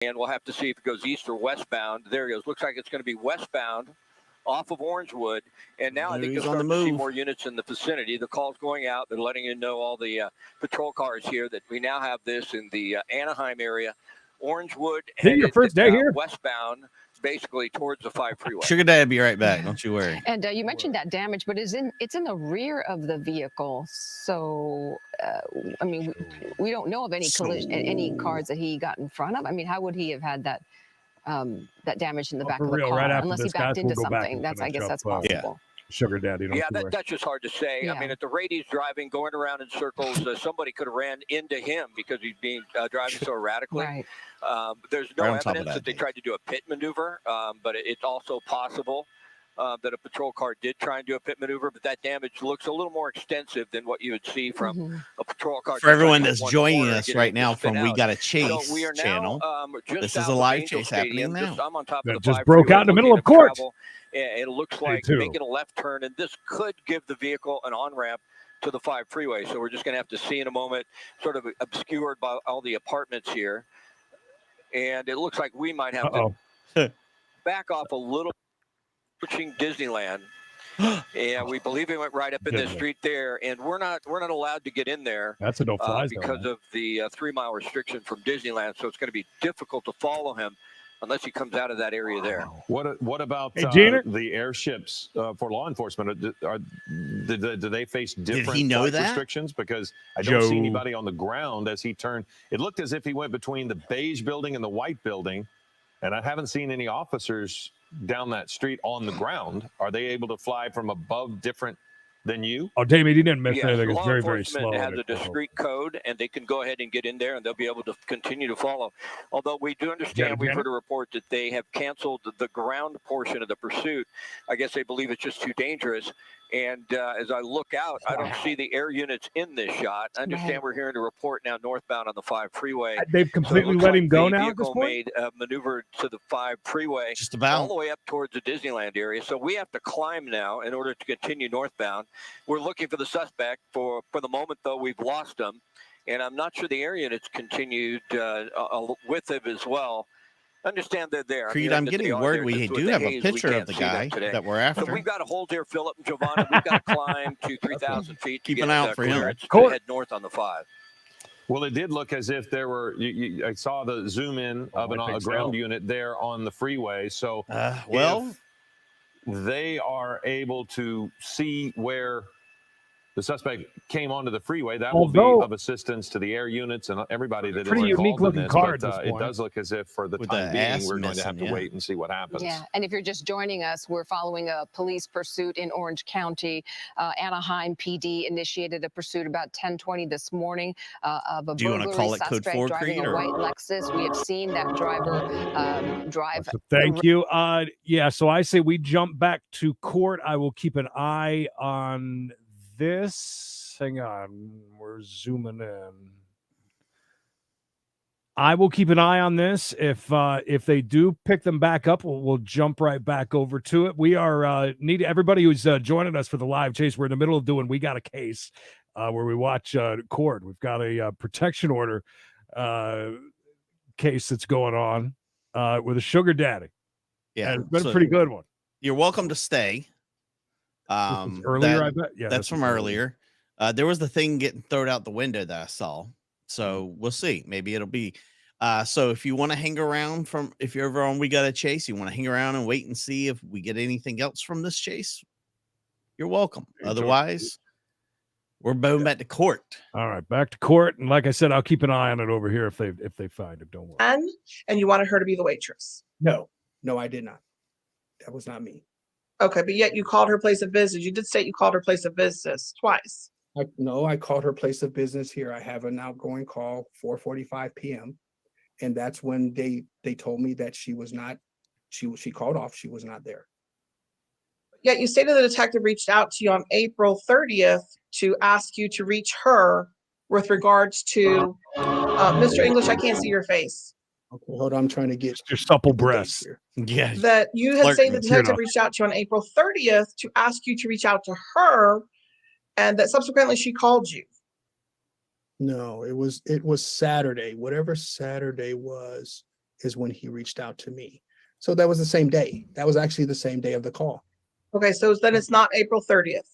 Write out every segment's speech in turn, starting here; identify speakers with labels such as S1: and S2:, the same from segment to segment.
S1: and we'll have to see if it goes east or westbound. There he goes. Looks like it's going to be westbound off of Orangewood, and now I think you'll start to see more units in the vicinity. The call's going out. They're letting you know, all the patrol cars here, that we now have this in the Anaheim area. Orangewood headed
S2: your first day here?
S1: westbound, basically towards the 5 freeway.
S3: Sugar Daddy will be right back. Don't you worry.
S4: And you mentioned that damage, but it's in the rear of the vehicle. So, I mean, we don't know of any any cars that he got in front of. I mean, how would he have had that that damage in the back of the car,
S2: right
S4: unless he backed into something? I guess that's possible.
S2: Yeah. Sugar Daddy.
S1: That's just hard to say. Yeah. I mean, at the rate he's driving, going around in circles, somebody could have ran into him because he's being driving so erratically.
S4: Right.
S1: There's no evidence that they tried to do a pit maneuver, but it's also possible that a patrol car did try and do a pit maneuver, but that damage looks a little more extensive than what you would see from a patrol car.
S3: For everyone that's joining us right now from We Gotta Chase
S1: so we are now,
S3: channel, this is a live chase happening now.
S1: I'm on top of the
S2: just broke out in the middle of court.
S1: It looks like making a left turn, and this could give the vehicle an on-ramp to the 5 freeway. So we're just going to have to see in a moment, sort of obscured by all the apartments here. And it looks like we might have to back off a little, pushing Disneyland. And we believe he went right up in the street there, and we're not allowed to get in there.
S2: That's a no-fly zone
S1: because of the 3-mile restriction from Disneyland. So it's going to be difficult to follow him unless he comes out of that area there.
S5: What about the airships for law enforcement? Do they face different restrictions? Because I don't see anybody on the ground as he turned. It looked as if he went between the beige building and the white building, and I haven't seen any officers down that street on the ground. Are they able to fly from above different than you?
S2: Oh, Damien, you didn't miss anything. It's very, very slow.
S1: It has a discrete code, and they can go ahead and get in there, and they'll be able to continue to follow. Although we do understand, we've heard a report that they have canceled the ground portion of the pursuit. I guess they believe it's just too dangerous. And as I look out, I don't see the air units in this shot. I understand we're hearing a report now northbound on the 5 freeway.
S2: They've completely let him go now.
S1: The vehicle made a maneuver to the 5 freeway,
S3: just about
S1: all the way up towards the Disneyland area. So we have to climb now in order to continue northbound. We're looking for the suspect. For the moment, though, we've lost him, and I'm not sure the air units continued with him as well. Understand they're there.
S3: Creed, I'm getting word we do have a picture of the guy that we're after.
S1: So we've got to hold here, Philip and Giovanna. We've got to climb to 3,000 feet.
S3: Keep an eye out for him.
S1: Head north on the 5.
S5: Well, it did look as if there were. I saw the zoom in of a ground unit there on the freeway. So, if they are able to see where the suspect came onto the freeway, that will be of assistance to the air units and everybody that is involved in this. But it does look as if for the time being, we're going to have to wait and see what happens.
S4: Yeah, and if you're just joining us, we're following a police pursuit in Orange County. Anaheim PD initiated a pursuit about 10:20 this morning of a burglary suspect driving a white Lexus. We have seen that driver drive.
S2: Thank you. Yeah, so I say we jump back to court. I will keep an eye on this. Hang on, we're zooming in. I will keep an eye on this. If they do pick them back up, we'll jump right back over to it. We are need everybody who's joining us for the live chase. We're in the middle of doing We Got a Case, where we watch court. We've got a protection order case that's going on with a sugar daddy.
S3: Yeah,
S2: and it's been a pretty good one.
S3: You're welcome to stay.
S2: Earlier, I bet. Yeah,
S3: that's from earlier. There was the thing getting thrown out the window that I saw. So we'll see. Maybe it'll be. So if you want to hang around if you're ever on We Got a Chase, you want to hang around and wait and see if we get anything else from this chase, you're welcome. Otherwise, we're going back to court.
S2: All right, back to court. And like I said, I'll keep an eye on it over here if they find it. Don't worry.
S6: And you wanted her to be the waitress?
S7: No, I did not. That was not me.
S6: Okay, but yet you called her place of business. You did state you called her place of business twice.
S7: I called her place of business here. I have an outgoing call, 4:45 p.m. And that's when they told me that she was not, she called off. She was not there.
S6: Yet you stated the detective reached out to you on April 30th to ask you to reach her with regards to Mr. English. I can't see your face.
S7: Okay, hold on. I'm trying to get
S2: your supple breasts.
S3: Yeah.
S6: That you had said the detective reached out to you on April 30th to ask you to reach out to her, and that subsequently she called you.
S7: No, it was Saturday. Whatever Saturday was, is when he reached out to me. So that was the same day. That was actually the same day of the call.
S6: Okay, so then it's not April 30th.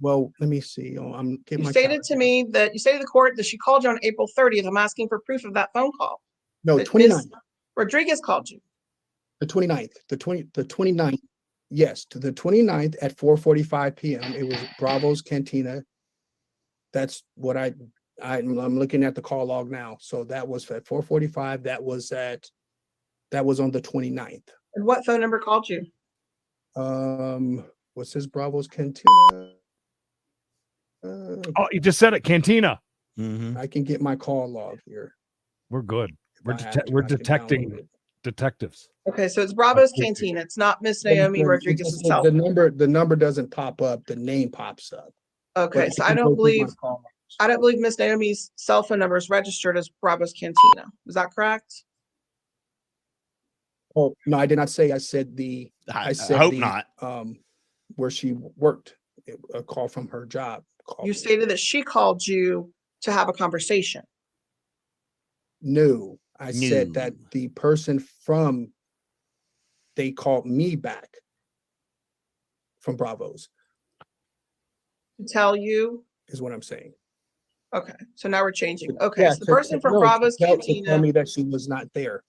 S7: Well, let me see. Oh, I'm getting
S6: You
S7: my
S6: stated to me that you stated to the court that she called you on April 30th. I'm asking for proof of that phone call.
S7: No,
S6: That
S7: 29th.
S6: Ms. Rodriguez called you.
S7: The 29th. The 29th. Yes, to the 29th at 4:45 p.m. It was Bravo's Cantina. That's what I'm looking at the call log now. So that was at 4:45. That was on the 29th.
S6: And what phone number called you?
S7: What's this Bravo's Cantina?
S2: Oh, you just said it, Cantina.
S7: I can get my call log here.
S2: We're good.
S7: If
S2: We're
S7: I can
S2: detecting
S7: download it.
S2: detectives.
S6: Okay, so it's Bravo's Cantina. It's not Miss Naomi Rodriguez's cell
S7: The
S6: phone.
S7: number doesn't pop up. The name pops up.
S6: Okay,
S7: But
S6: so
S7: I
S6: I
S7: can
S6: don't
S7: go through my
S6: believe
S7: call logs.
S6: I don't believe Miss Naomi's cell phone number is registered as Bravo's Cantina. Is that correct?
S7: Oh, no, I did not say. I said
S3: I hope not.
S7: Where she worked, a call from her job.
S6: You stated that she called you to have a conversation.
S7: No, I said that the person they called me back from Bravo's.
S6: To tell you?
S7: Is what I'm saying.
S6: Okay, so now we're changing. Okay,
S7: Yeah,
S6: so the person from Bravo's
S7: to
S6: Cantina.
S7: tell me that she was not there.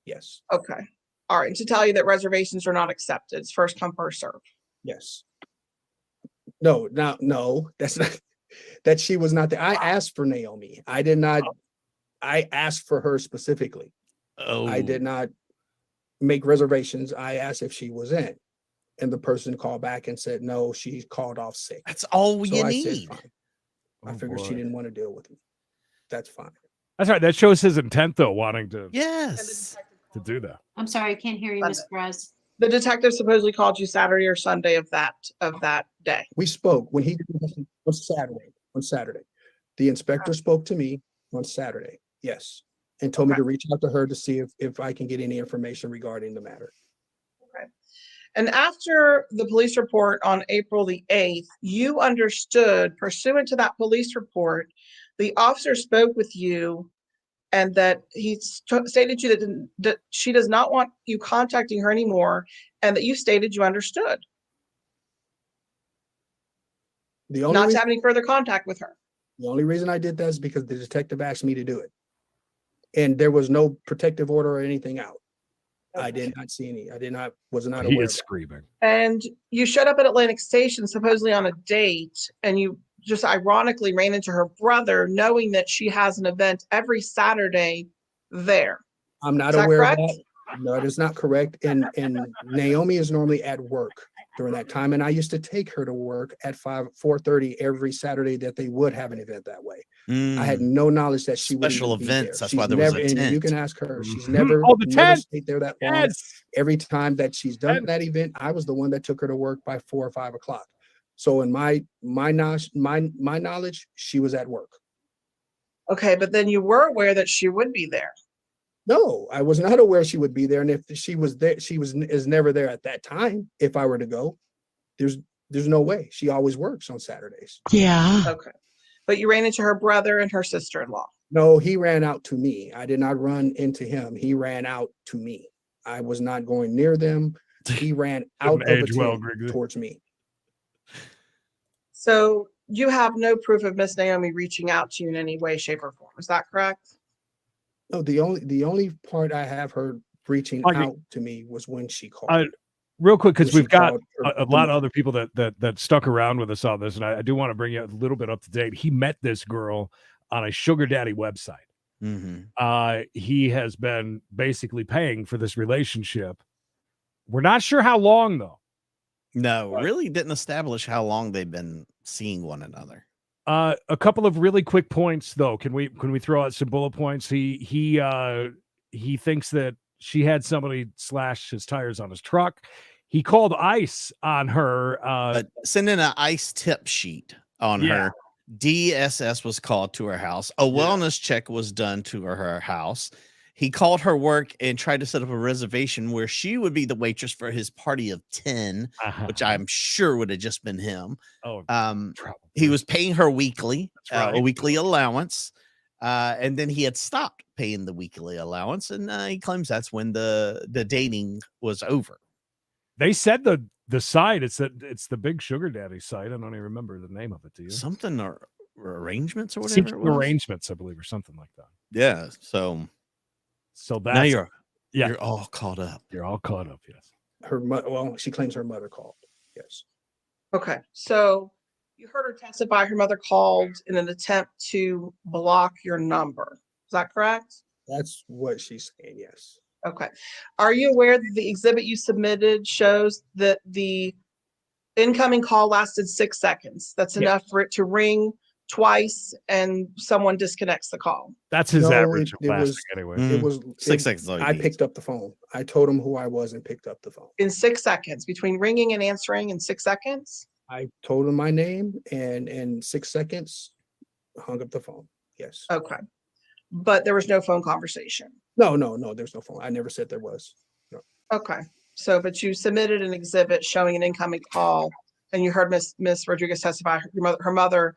S7: Yes.
S6: Okay, all right, to tell you that reservations are not accepted. It's first come, first serve.
S7: Yes. No, that's not that she was not there. I asked for Naomi. I did not. I asked for her specifically.
S3: Oh.
S7: I did not make reservations. I asked if she was in, and the person called back and said no, she called off sick.
S3: That's all you need.
S7: Said, fine. I figured she didn't want to deal with me. That's fine.
S2: That's right. That shows his intent, though, wanting to
S3: to
S2: do that.
S8: I'm sorry, I can't hear you, Ms. Perez.
S6: The detective supposedly called you Saturday or Sunday of that day.
S7: We spoke when he on Saturday. On Saturday, the inspector spoke to me on Saturday. Yes, and told me to reach out to her to see if I can get any information regarding the matter.
S6: Okay. And after the police report on April the 8th, you understood, pursuant to that police report, the officer spoke with you and that he stated to you that she does not want you contacting her anymore, and that you stated you understood. Not to have any further contact with her.
S7: The only reason I did that is because the detective asked me to do it. And there was no protective order or anything out. Okay. I did not see any. Was not aware.
S2: He is screaming.
S6: And you showed up at Atlantic Station supposedly on a date, and you just ironically ran into her brother, knowing that she has an event every Saturday there.
S7: I'm not aware of that. No, it is not correct. And Naomi is normally at work during that time. And I used to take her to work at 4:30 every Saturday that they would have an event that way. I had no knowledge that she would
S3: special events. That's why there
S7: was
S3: a tent.
S7: And you can ask her. She's never stayed there that long. Every time that she's done that event, I was the one that took her to work by 4 or 5 o'clock. So in my knowledge, she was at work.
S6: Okay, but then you were aware that she would be there.
S7: No, I was not aware she would be there. And if she was there, is never there at that time. If I were to go, there's no way. She always works on Saturdays.
S8: Yeah.
S6: Okay. But you ran into her brother and her sister-in-law.
S7: No, he ran out to me. I did not run into him. He ran out to me. I was not going near them. He ran out of the tent towards me.
S6: So you have no proof of Miss Naomi reaching out to you in any way, shape, or form. Is that correct?
S7: No, the only part I have her reaching out to me was when she called.
S2: Real quick, because we've got a lot of other people that stuck around with us on this, and I do want to bring you a little bit up to date. He met this girl on a sugar daddy website.
S3: Mm-hmm.
S2: He has been basically paying for this relationship. We're not sure how long, though.
S3: No, really didn't establish how long they've been seeing one another.
S2: A couple of really quick points, though. Can we throw out some bullet points? He thinks that she had somebody slash his tires on his truck. He called ICE on her.
S3: Send in an ICE tip sheet on her. DSS was called to her house. A wellness check was done to her house. He called her work and tried to set up a reservation where she would be the waitress for his party of 10, which I'm sure would have just been him.
S2: Oh,
S3: he was paying her weekly, a weekly allowance. And then he had stopped paying the weekly allowance, and he claims that's when the dating was over.
S2: They said the site, it's the Big Sugar Daddy site. I don't even remember the name of it. Do you?
S3: Something or arrangements or whatever
S2: Seeking
S3: it was?
S2: Arrangements, I believe, or something like that.
S3: Yeah. So
S2: that's
S3: now you're all caught up.
S2: You're all caught up. Yes.
S7: Well, she claims her mother called. Yes.
S6: Okay. So you heard her testify her mother called in an attempt to block your number. Is that correct?
S7: That's what she's saying. Yes.
S6: Okay. Are you aware that the exhibit you submitted shows that the incoming call lasted 6 seconds? That's enough for it to ring twice and someone disconnects the call.
S2: That's his average anyway.
S7: It was
S3: 6 seconds.
S7: I picked up the phone. I told him who I was and picked up the phone.
S6: In 6 seconds, between ringing and answering in 6 seconds?
S7: I told him my name and in 6 seconds hung up the phone. Yes.
S6: Okay. But there was no phone conversation.
S7: No, there's no phone. I never said there was. No.
S6: Okay. So, but you submitted an exhibit showing an incoming call, and you heard Miss Rodriguez testify. Her mother,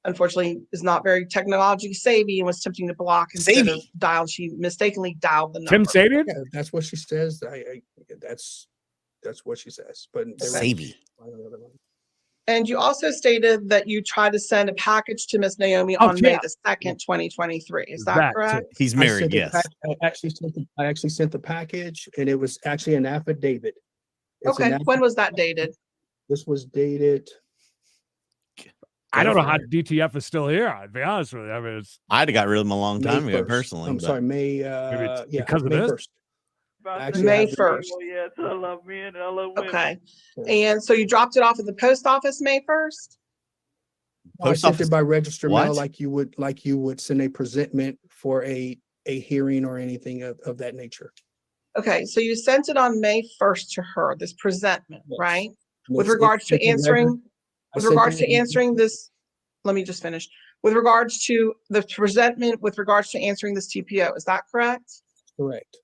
S6: unfortunately, is not very technologically savvy and was attempting to block instead of dial. She mistakenly dialed the number.
S2: Tim Sabian?
S7: Yeah, that's what she says. That's what she says. But
S3: Savvy.
S6: And you also stated that you tried to send a package to Miss Naomi on May the 2nd, 2023. Is that correct?
S3: He's married, yes.
S7: I actually sent the package, and it was actually an affidavit.
S6: Okay. When was that dated?
S7: This was dated.
S2: I don't know how DTF is still here. I'd be honest with you. I mean,
S3: I'd have got rid of him a long time ago, personally.
S7: I'm sorry, May.
S2: Because of
S7: May
S2: this?
S7: 1st.
S6: May 1st.
S9: Yes, I love men and I love women.
S6: Okay. And so you dropped it off at the post office May 1st?
S7: I sent it by registered mail, like you would send a presentment for a hearing or anything of that nature.
S6: Okay, so you sent it on May 1st to her, this presentment, right? With regards to answering this, let me just finish. With regards to the presentment, with regards to answering this TPO, is that correct?
S7: Correct.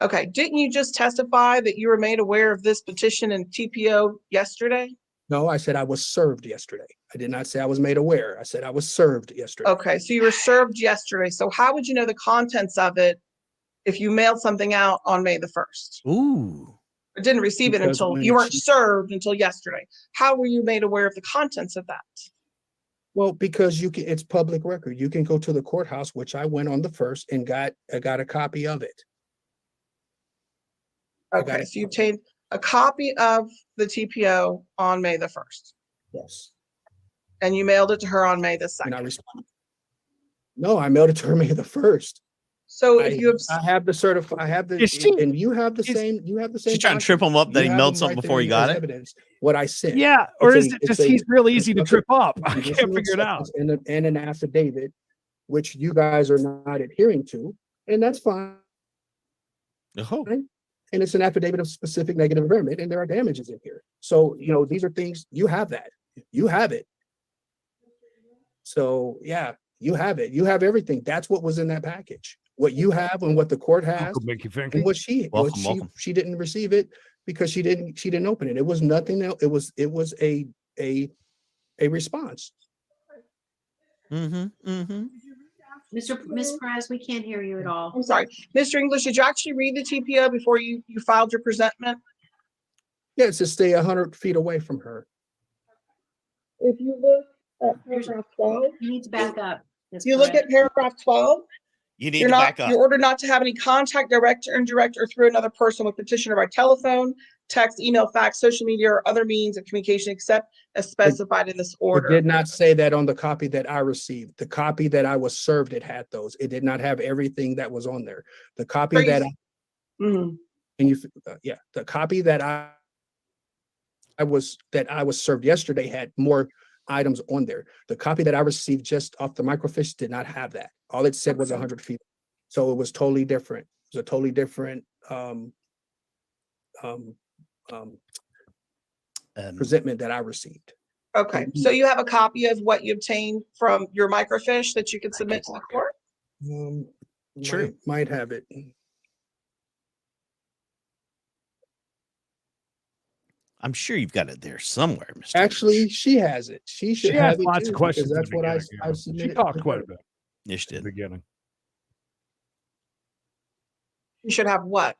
S6: Okay, didn't you just testify that you were made aware of this petition and TPO yesterday?
S7: No, I said I was served yesterday. I did not say I was made aware. I said I was served yesterday.
S6: Okay, so you were served yesterday. So how would you know the contents of it if you mailed something out on May the 1st?
S3: Ooh.
S6: Or didn't receive it until you weren't served until yesterday. How were you made aware of the contents of that?
S7: Well, because it's public record. You can go to the courthouse, which I went on the 1st and got a copy of it.
S6: Okay, so you obtained a copy of the TPO on May the 1st.
S7: Yes.
S6: And you mailed it to her on May the 2nd.
S7: And I responded. No, I mailed it to her May the 1st.
S6: So if you have,
S7: I have the certified, I have the, and you have the same,
S3: She's trying to trip him up that he mailed something before he got it.
S7: Evidence, what I said.
S2: Yeah, or is it just he's real easy to trip up? I can't figure it out.
S7: And an affidavit, which you guys are not adhering to, and that's fine.
S3: Oh.
S7: And it's an affidavit of specific negative environment, and there are damages in here. So, these are things, you have that. You have it. So, yeah, you have it. You have everything. That's what was in that package. What you have and what the court has, and what she didn't receive it because she didn't open it. It was nothing else. It was a response.
S8: Miss Perez, we can't hear you at all.
S6: I'm sorry, Mr. English, did you actually read the TPO before you filed your presentment?
S7: Yes, to stay 100 feet away from her.
S6: If you look at paragraph 12,
S8: you need to back up.
S6: You look at paragraph 12.
S3: You need to back up.
S6: You're ordered not to have any contact, direct or indirect, or through another person with petitioner by telephone, text, email, fax, social media, or other means of communication except as specified in this order.
S7: It did not say that on the copy that I received. The copy that I was served, it had those. It did not have everything that was on there. The copy the copy that I was served yesterday had more items on there. The copy that I received just off the microfiche did not have that. All it said was 100 feet. So it was totally different. It was a totally different presentment that I received.
S6: Okay, so you have a copy of what you obtained from your microfiche that you can submit to the court?
S3: True.
S7: Might have it.
S3: I'm sure you've got it there somewhere, Mr.
S7: Actually, she has it. She should have it
S2: lots of questions.
S7: that's what I submitted.
S2: She talked quite a bit.
S3: Yes, you did.
S2: Beginning.
S6: You should have what?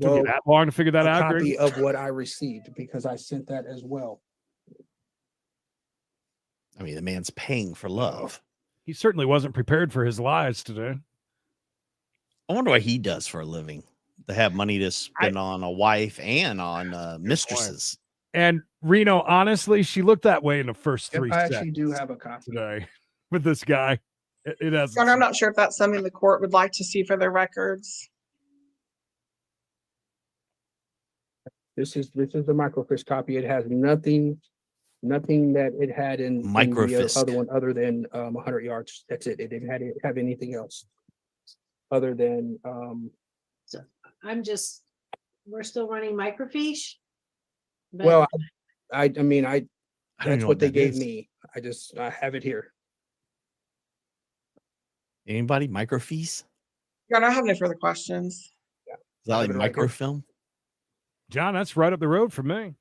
S2: Took you that long to figure that out?
S7: A copy
S2: Greg?
S7: of what I received because I sent that as well.
S3: I mean, the man's paying for love.
S2: He certainly wasn't prepared for his lies today.
S3: I wonder what he does for a living to have money to spend on a wife and on mistresses.
S2: And Reno, honestly, she looked that way in the first 3
S7: I
S2: seconds.
S7: actually do have a copy
S2: today with this guy. It has.
S6: I'm not sure if that's something the court would like to see for their records.
S7: This is the microfiche copy. It has nothing that it had in the other one other than 100 yards. That's it. It didn't have anything else other than.
S8: So we're still running microfiche.
S7: Well, I mean, that's what they gave
S3: is.
S7: me. I have it here.
S3: Anybody microfiche?
S6: I don't have any further questions.
S7: Yeah.
S3: Is that like microfilm?
S2: John, that's right up the road for me.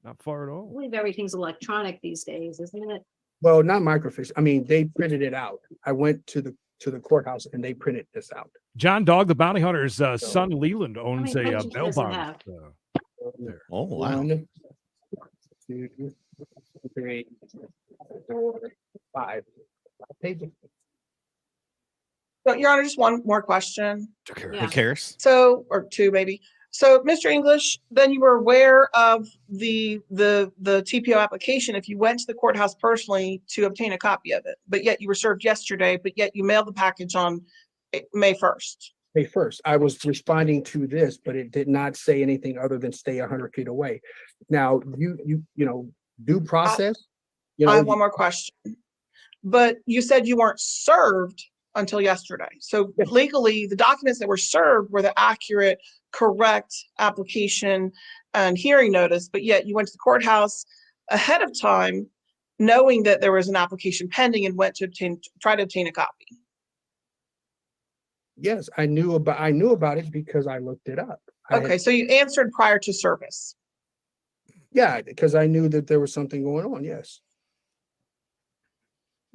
S2: Not far at all.
S8: I believe everything's electronic these days, isn't it?
S7: Well, not microfiche. I mean, they printed it out. I went to the courthouse and they printed this out.
S2: John Dog, the bounty hunter's son Leland owns a bail bond.
S3: Oh wow!
S7: 1, 2, 3, 4, 5 pages.
S6: So, Your Honor, just one more question.
S3: Who cares?
S6: So, or two maybe. So, Mr. English, then you were aware of the TPO application if you went to the courthouse personally to obtain a copy of it, but yet you were served yesterday, but yet you mailed the package on May 1st.
S7: May 1st. I was responding to this, but it did not say anything other than stay 100 feet away. Now, you know, due process.
S6: I have one more question. But you said you weren't served until yesterday. So legally, the documents that were served were the accurate, correct application and hearing notice, but yet you went to the courthouse ahead of time knowing that there was an application pending and went to try to obtain a copy.
S7: Yes, I knew about it because I looked it up.
S6: Okay, so you answered prior to service.
S7: Yeah, because I knew that there was something going on. Yes.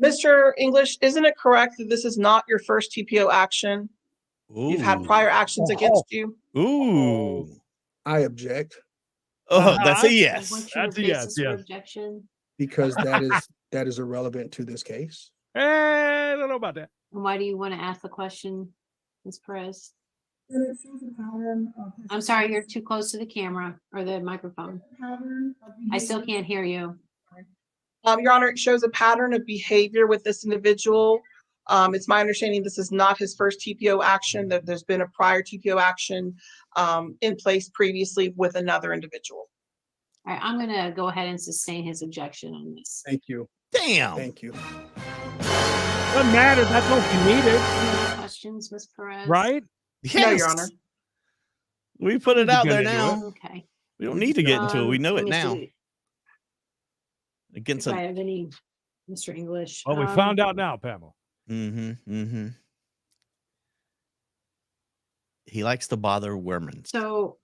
S6: Mr. English, isn't it correct that this is not your first TPO action?
S3: Ooh.
S6: You've had prior actions against you?
S3: Ooh.
S7: I object.
S3: Oh, that's a yes.
S8: That's a yes. Yeah. Objection.
S7: Because that is irrelevant to this case.
S2: I don't know about that.
S8: And why do you want to ask the question, Ms. Perez? I'm sorry, you're too close to the camera or the microphone. I still can't hear you.
S6: Your Honor, it shows a pattern of behavior with this individual. It's my understanding this is not his first TPO action, that there's been a prior TPO action in place previously with another individual.
S8: All right, I'm going to go ahead and sustain his objection on this.
S7: Thank you.
S3: Damn.
S7: Thank you.
S2: Doesn't matter. That's what you needed.
S8: Any questions, Ms. Perez?
S2: Right?
S3: Yes.
S6: No, Your Honor.
S3: We put it out there now.
S8: Okay.
S3: We don't need to get into it. We know it now.
S8: Against if I have any, Mr. English.
S2: Well, we found out now, Pamela.
S3: He likes to bother women.
S8: So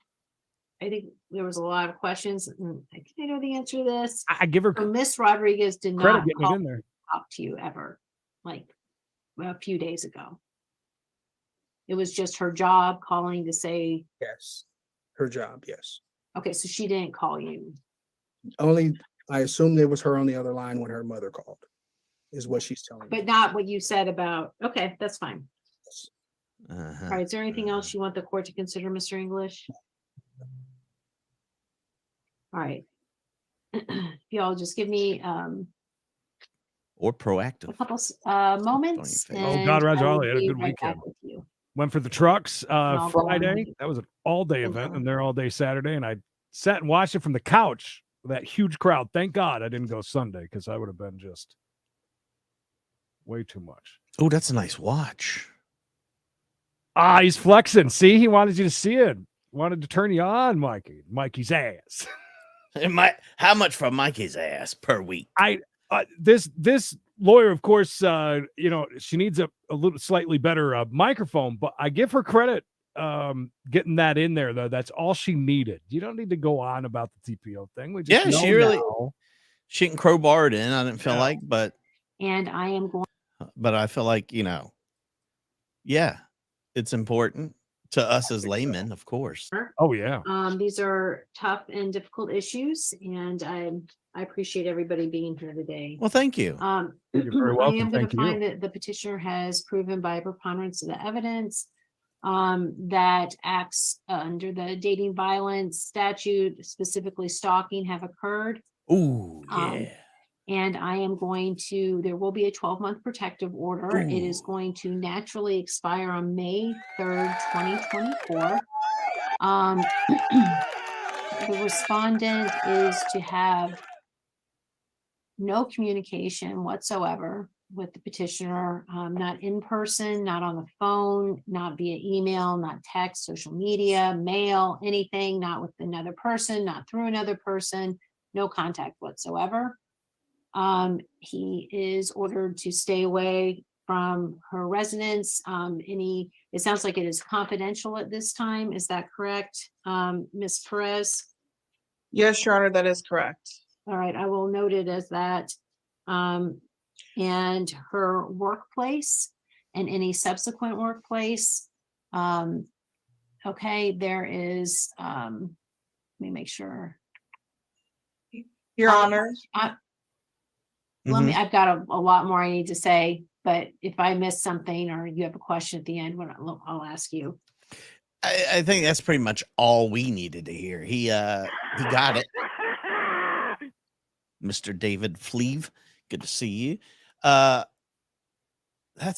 S8: I think there was a lot of questions. And I think I know the answer to this.
S2: I give her
S8: Miss Rodriguez did
S2: credit
S8: not
S2: getting it in there.
S8: Talk to you ever, like a few days ago. It was just her job calling to say.
S7: Yes, her job. Yes.
S8: Okay, so she didn't call you.
S7: Only, I assumed it was her on the other line when her mother called, is what she's telling me.
S8: But not what you said about. Okay, that's fine.
S3: Uh-huh.
S8: All right. Is there anything else you want the court to consider, Mr. English? All right. Y'all just give me
S3: or proactive
S8: a couple moments.
S2: Oh God, Roger Ollie had a good weekend. Went for the trucks Friday. That was an all-day event, and they're all day Saturday. And I sat and watched it from the couch with that huge crowd. Thank God I didn't go Sunday because I would have been just way too much.
S3: Oh, that's a nice watch.
S2: Ah, he's flexing. See, he wanted you to see it. Wanted to turn you on, Mikey's ass.
S3: How much for Mikey's ass per week?
S2: This lawyer, of course, she needs a little slightly better microphone, but I give her credit getting that in there, though. That's all she needed. You don't need to go on about the TPO thing. We just
S3: she can crowbar it in. I didn't feel like, but
S8: and I am going.
S3: But I feel like, yeah, it's important to us as laymen, of course.
S2: Oh, yeah.
S8: These are tough and difficult issues, and I appreciate everybody being here today.
S3: Well, thank you.
S2: You're very
S8: I
S2: welcome.
S8: am going
S2: Thank
S8: to
S2: you.
S8: find that the petitioner has proven by preponderance of the evidence that acts under the dating violence statute, specifically stalking, have occurred.
S3: Ooh, yeah.
S8: And I am going to, there will be a 12-month protective order. It is going to naturally expire on May 3rd, 2024. The respondent is to have no communication whatsoever with the petitioner, not in person, not on the phone, not via email, not text, social media, mail, anything, not with another person, not through another person, no contact whatsoever. He is ordered to stay away from her residence. It sounds like it is confidential at this time. Is that correct, Ms. Perez?
S6: Yes, Your Honor, that is correct.
S8: All right, I will note it as that. And her workplace and any subsequent workplace. Okay, there is, let me make sure.
S6: Your Honor.
S8: I've got a lot more I need to say, but if I miss something or you have a question at the end, I'll ask you.
S3: I think that's pretty much all we needed to hear. He got it. Mr. David Fleeve, good to see you. That's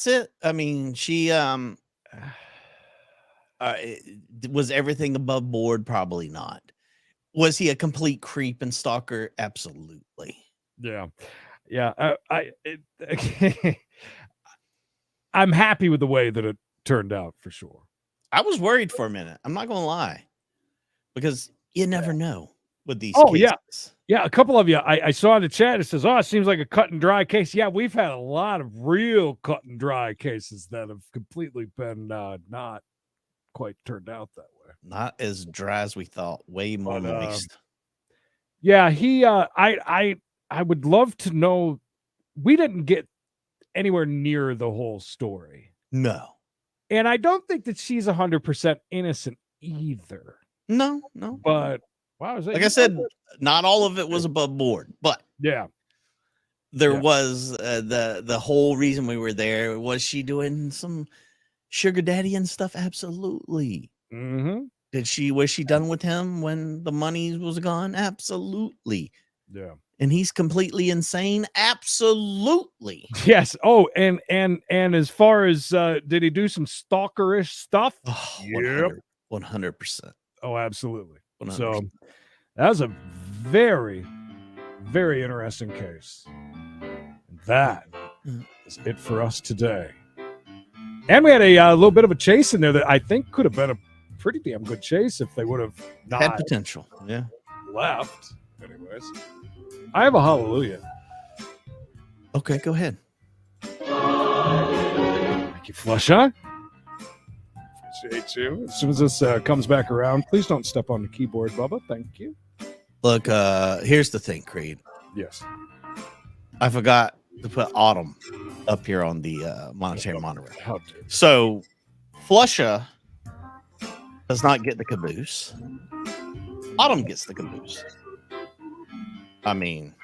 S3: it. I mean, she was everything above board? Probably not. Was he a complete creep and stalker? Absolutely.
S2: Yeah. I'm happy with the way that it turned out for sure.
S3: I was worried for a minute. I'm not gonna lie, because you never know with these.
S2: Oh,
S3: cases.
S2: Yeah. A couple of you I saw in the chat. It says, "Oh, it seems like a cut and dry case." Yeah, we've had a lot of real cut and dry cases that have completely been not quite turned out that way.
S3: Not as dry as we thought. Way more moist.
S2: Yeah, he. I would love to know. We didn't get anywhere near the whole story.
S3: No.
S2: And I don't think that she's 100% innocent either.
S3: No.
S2: But wow,
S3: like I said, not all of it was above board, but
S2: yeah,
S3: there was the whole reason we were there. Was she doing some sugar daddy and stuff? Absolutely.
S2: Mm-hmm.
S3: Was she done with him when the money was gone? Absolutely.
S2: Yeah.
S3: And he's completely insane? Absolutely.
S2: Yes. Oh, and as far as did he do some stalkerish stuff?
S3: Oh,
S2: yep.
S3: 100%.
S2: Oh, absolutely.
S3: 100%.
S2: So that was a very, very interesting case. That is it for us today. And we had a little bit of a chase in there that I think could have been a pretty damn good chase if they would have not
S3: had potential. Yeah.
S2: Left. Anyways. I have a hallelujah.
S3: Okay, go ahead.
S2: Thank you, Flusha. Appreciate you. As soon as this comes back around, please don't step on the keyboard, Bubba. Thank you.
S3: Look, here's the thing, Creed.
S2: Yes.
S3: I forgot to put Autumn up here on the monetary monitor. So, Flusha does not get the caboose. Autumn gets the caboose. I mean,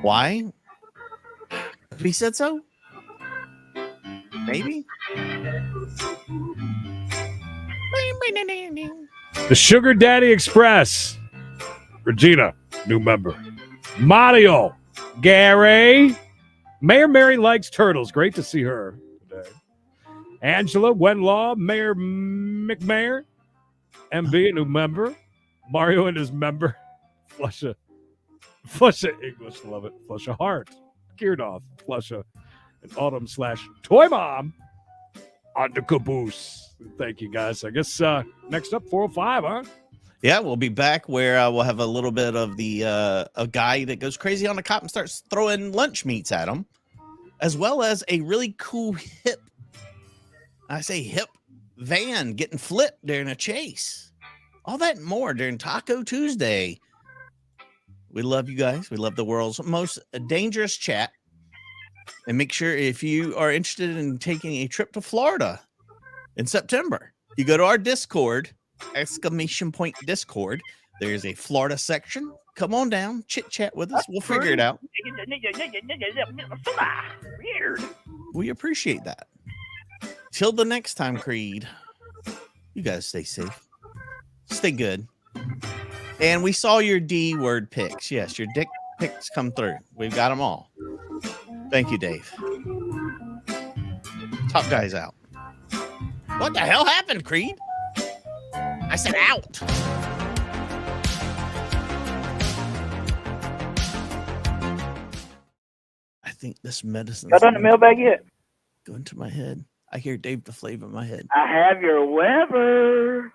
S3: why? If he said so? Maybe.
S2: The Sugar Daddy Express. Regina, new member. Mario, Gary, Mayor Mary likes turtles. Great to see her today. Angela, Wenlaw, Mayor McMayor, MB, a new member. Mario and his member. Flusha English, love it. Flusha Heart, Geardoff, Flusha, and Autumn / Toy Mom on the caboose. Thank you, guys. I guess next up, 405, huh?
S3: Yeah, we'll be back where we'll have a little bit of the a guy that goes crazy on a cop and starts throwing lunch meats at him, as well as a really cool hip van getting flipped during a chase. All that and more during Taco Tuesday. We love you guys. We love the world's most dangerous chat. And make sure if you are interested in taking a trip to Florida in September, you go to our Discord, ! Discord. There's a Florida section. Come on down, chit chat with us. We'll figure it out.
S9: Weird.
S3: We appreciate that. Till the next time, Creed, you guys stay safe. Stay good. And we saw your D word pics. Yes, your dick pics come through. We've got them all. Thank you, Dave. Top Guy's out. What the hell happened, Creed? I said out. I think this medicine.
S9: Got on the mailbag yet?
S3: Going to my head. I hear Dave the Flav in my head.
S9: I have your Weber.